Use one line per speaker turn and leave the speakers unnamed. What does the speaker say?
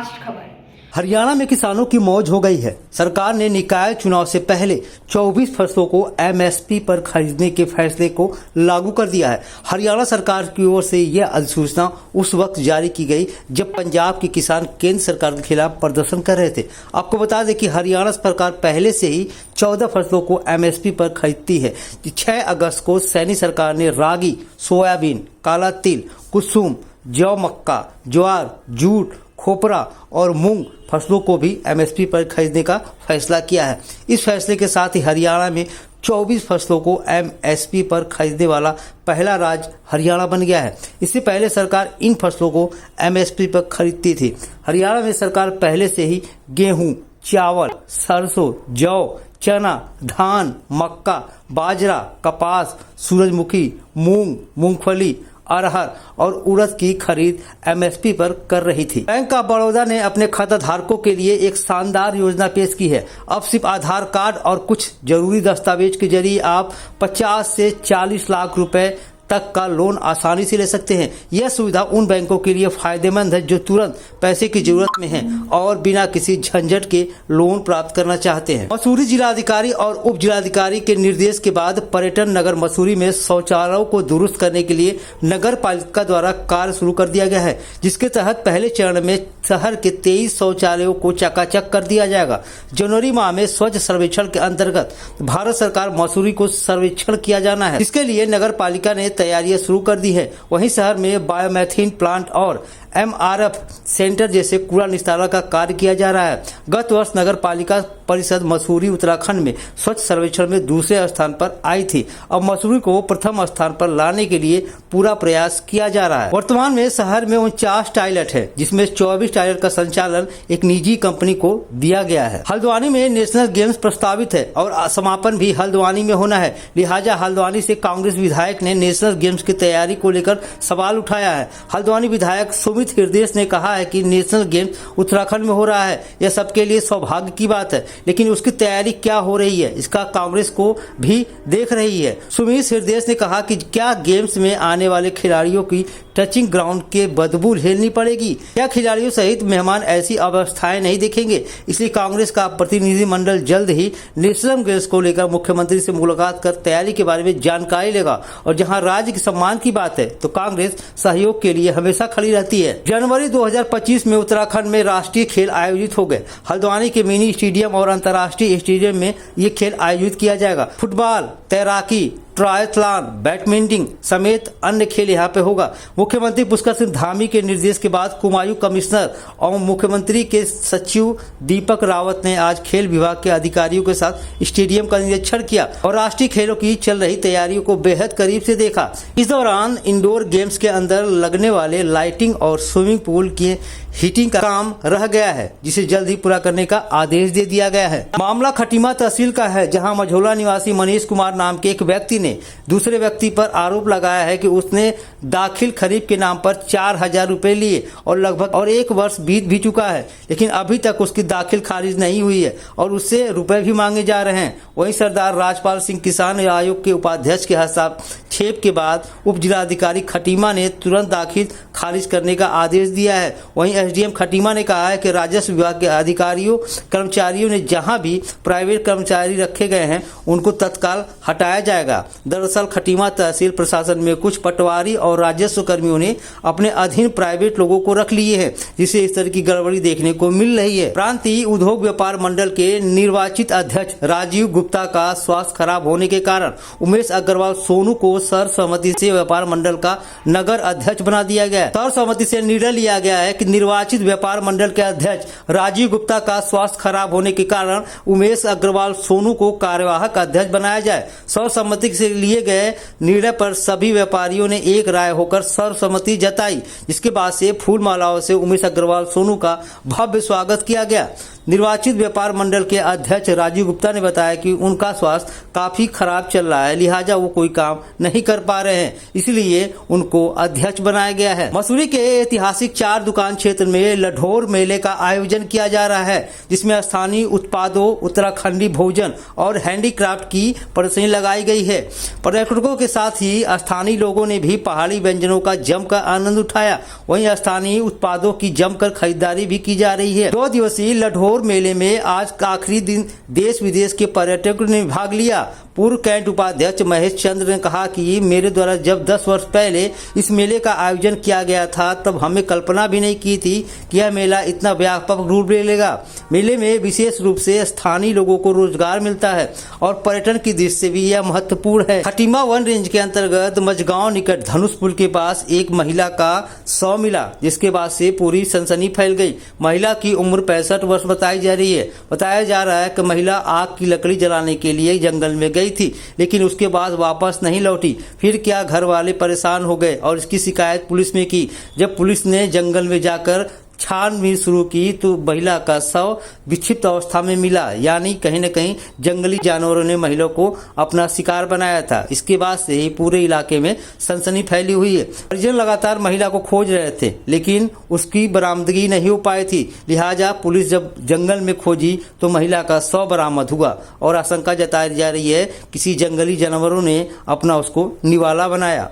आज खबर।
हरियाणा में किसानों की मौज हो गई है। सरकार ने निकाय चुनाव से पहले 24 फसलों को एमएसपी पर खरीदने के फैसले को लागू कर दिया है। हरियाणा सरकार की ओर से यह अधिसूचना उस वक्त जारी की गई जब पंजाब के किसान केंद्र सरकार के खिलाफ प्रदर्शन कर रहे थे। आपको बता दें कि हरियाणा सरकार पहले से ही 14 फसलों को एमएसपी पर खरीदती है। 6 अगस्त को सैनी सरकार ने रागी, सोयाबीन, काला तिल, कुसुम, जौ, मक्का, ज्वार, जूट, खोपरा और मूंग फसलों को भी एमएसपी पर खरीदने का फैसला किया है। इस फैसले के साथ ही हरियाणा में 24 फसलों को एमएसपी पर खरीदने वाला पहला राज्य हरियाणा बन गया है। इससे पहले सरकार इन फसलों को एमएसपी पर खरीदती थी। हरियाणा में सरकार पहले से ही गेहूं, चावल, सरसों, जौ, चना, धान, मक्का, बाजरा, कपास, सूरजमुखी, मूंग, मूंगफली, अरहर और उड़द की खरीद एमएसपी पर कर रही थी। बैंक ऑफ बड़ौदा ने अपने खाता धारकों के लिए एक शानदार योजना पेश की है। अब सिर्फ आधार कार्ड और कुछ जरूरी दस्तावेज के जरिए आप 50 से 40 लाख रुपए तक का लोन आसानी से ले सकते हैं। यह सुविधा उन बैंकों के लिए फायदेमंद है जो तुरंत पैसे की जरूरत में हैं और बिना किसी झंझट के लोन प्राप्त करना चाहते हैं। मसूरी जिलाधिकारी और उप जिलाधिकारी के निर्देश के बाद पर्यटन नगर मसूरी में शौचालयों को दुरुस्त करने के लिए नगर पालिका द्वारा कार्य शुरू कर दिया गया है, जिसके तहत पहले चरण में शहर के 23 शौचालयों को चकाचक कर दिया जाएगा। जनवरी माह में स्वच्छ सर्वेक्षण के अंतर्गत भारत सरकार मसूरी को सर्वेक्षण किया जाना है। इसके लिए नगर पालिका ने तैयारियां शुरू कर दी है। वहीं शहर में बायोमेथिन प्लांट और एमआरएफ सेंटर जैसे कूड़ा निस्तारण का कार्य किया जा रहा है। गत वर्ष नगर पालिका परिषद मसूरी उत्तराखंड में स्वच्छ सर्वेक्षण में दूसरे स्थान पर आई थी। अब मसूरी को प्रथम स्थान पर लाने के लिए पूरा प्रयास किया जा रहा है। वर्तमान में शहर में 49 टॉयलेट है, जिसमें 24 टॉयलेट का संचालन एक निजी कंपनी को दिया गया है। हल्द्वानी में नेशनल गेम्स प्रस्तावित है और समापन भी हल्द्वानी में होना है। लिहाजा हल्द्वानी से कांग्रेस विधायक ने नेशनल गेम्स की तैयारी को लेकर सवाल उठाया है। हल्द्वानी विधायक सुमित हृदय ने कहा है कि नेशनल गेम्स उत्तराखंड में हो रहा है, यह सबके लिए सौभाग्य की बात है, लेकिन उसकी तैयारी क्या हो रही है इसका कांग्रेस को भी देख रही है। सुमित हृदय ने कहा कि क्या गेम्स में आने वाले खिलाड़ियों की टचिंग ग्राउंड के बदबू झेलनी पड़ेगी? क्या खिलाड़ियों सहित मेहमान ऐसी अवस्थाएं नहीं देखेंगे? इसलिए कांग्रेस का प्रतिनिधिमंडल जल्द ही नेशनल गेम्स को लेकर मुख्यमंत्री से मुलाकात कर तैयारी के बारे में जानकारी लेगा। और जहां राज्य के सम्मान की बात है तो कांग्रेस सहयोग के लिए हमेशा खड़ी रहती है। जनवरी 2025 में उत्तराखंड में राष्ट्रीय खेल आयोजित हो गए। हल्द्वानी के मिनी स्टेडियम और अंतर्राष्ट्रीय स्टेडियम में ये खेल आयोजित किया जाएगा। फुटबॉल, तैराकी, ट्रायथलॉन, बैडमिंटन समेत अन्य खेल यहाँ पे होगा। मुख्यमंत्री पुष्कर सिंह धामी के निर्देश के बाद कुमायूं कमिश्नर और मुख्यमंत्री के सचिव दीपक रावत ने आज खेल विभाग के अधिकारियों के साथ स्टेडियम का निरीक्षण किया और राष्ट्रीय खेलों की चल रही तैयारियों को बेहद करीब से देखा। इस दौरान इंडोर गेम्स के अंदर लगने वाले लाइटिंग और स्विमिंग पूल की हीटिंग का काम रह गया है, जिसे जल्द ही पूरा करने का आदेश दे दिया गया है। मामला खटीमा तहसील का है, जहां मझौला निवासी मनीष कुमार नाम के एक व्यक्ति ने दूसरे व्यक्ति पर आरोप लगाया है कि उसने दाखिल खरीद के नाम पर 4000 रुपए लिए और लगभग 1 वर्ष बीत भी चुका है, लेकिन अभी तक उसकी दाखिल खारिज नहीं हुई है और उससे रुपए भी मांगे जा रहे हैं। वहीं सरदार राजपाल सिंह किसान आयोग के उपाध्यक्ष के हस्तक्षेप के बाद उप जिलाधिकारी खटीमा ने तुरंत दाखिल खारिज करने का आदेश दिया है। वहीं एसडीएम खटीमा ने कहा है कि राजस्व विभाग के अधिकारियों कर्मचारियों ने जहां भी प्राइवेट कर्मचारी रखे गए हैं उनको तत्काल हटाया जाएगा। दरअसल खटीमा तहसील प्रशासन में कुछ पटवारी और राजस्व कर्मियों ने अपने अधीन प्राइवेट लोगों को रख लिए हैं, जिससे इस तरह की गड़बड़ी देखने को मिल रही है। प्रांतीय उद्योग व्यापार मंडल के निर्वाचित अध्यक्ष राजीव गुप्ता का स्वास्थ्य खराब होने के कारण उमेश अग्रवाल सोनू को सर्वसम्मति से व्यापार मंडल का नगर अध्यक्ष बना दिया गया। सर्वसम्मति से निर्णय लिया गया है कि निर्वाचित व्यापार मंडल के अध्यक्ष राजीव गुप्ता का स्वास्थ्य खराब होने के कारण उमेश अग्रवाल सोनू को कार्यवाहक अध्यक्ष बनाया जाए। सर्वसम्मति से लिए गए निर्णय पर सभी व्यापारियों ने एक राय होकर सर्वसम्मति जताई, जिसके बाद से फूल मालाओं से उमेश अग्रवाल सोनू का भव्य स्वागत किया गया। निर्वाचित व्यापार मंडल के अध्यक्ष राजीव गुप्ता ने बताया कि उनका स्वास्थ्य काफी खराब चल रहा है, लिहाजा वो कोई काम नहीं कर पा रहे हैं, इसलिए उनको अध्यक्ष बनाया गया है। मसूरी के ऐतिहासिक 4 दुकान क्षेत्र में लढौर मेले का आयोजन किया जा रहा है, जिसमें स्थानीय उत्पादों, उत्तराखंडी भोजन और हैंडीक्राफ्ट की प्रदर्शनी लगाई गई है। पर्यटकों के साथ ही स्थानीय लोगों ने भी पहाड़ी व्यंजनों का जमकर आनंद उठाया। वहीं स्थानीय उत्पादों की जमकर खरीदारी भी की जा रही है। 2 दिवसीय लढौर मेले में आज का आखिरी दिन देश विदेश के पर्यटकों ने भाग लिया। पूर्व कैंट उपाध्यक्ष महेश चंद्र ने कहा कि मेरे द्वारा जब 10 वर्ष पहले इस मेले का आयोजन किया गया था, तब हमें कल्पना भी नहीं की थी कि यह मेला इतना व्यापक रूप ले लेगा। मेले में विशेष रूप से स्थानीय लोगों को रोजगार मिलता है और पर्यटन की दृष्टि से भी यह महत्वपूर्ण है। खटीमा वन रेंज के अंतर्गत मझगांव निकट धनुष पुल के पास एक महिला का शव मिला, जिसके बाद से पूरी सनसनी फैल गई। महिला की उम्र 65 वर्ष बताई जा रही है। बताया जा रहा है कि महिला आग की लकड़ी जलाने के लिए जंगल में गई थी, लेकिन उसके बाद वापस नहीं लौटी। फिर क्या घर वाले परेशान हो गए और इसकी शिकायत पुलिस में की। जब पुलिस ने जंगल में जाकर छानबीन शुरू की तो महिला का शव विक्षिप्त अवस्था में मिला, यानी कहीं न कहीं जंगली जानवरों ने महिला को अपना शिकार बनाया था। इसके बाद से ही पूरे इलाके में सनसनी फैली हुई है। परिजन लगातार महिला को खोज रहे थे, लेकिन उसकी बरामदगी नहीं हो पाई थी। लिहाजा पुलिस जब जंगल में खोजी तो महिला का शव बरामद हुआ और आशंका जताई जा रही है किसी जंगली जानवरों ने अपना उसको निवाला बनाया।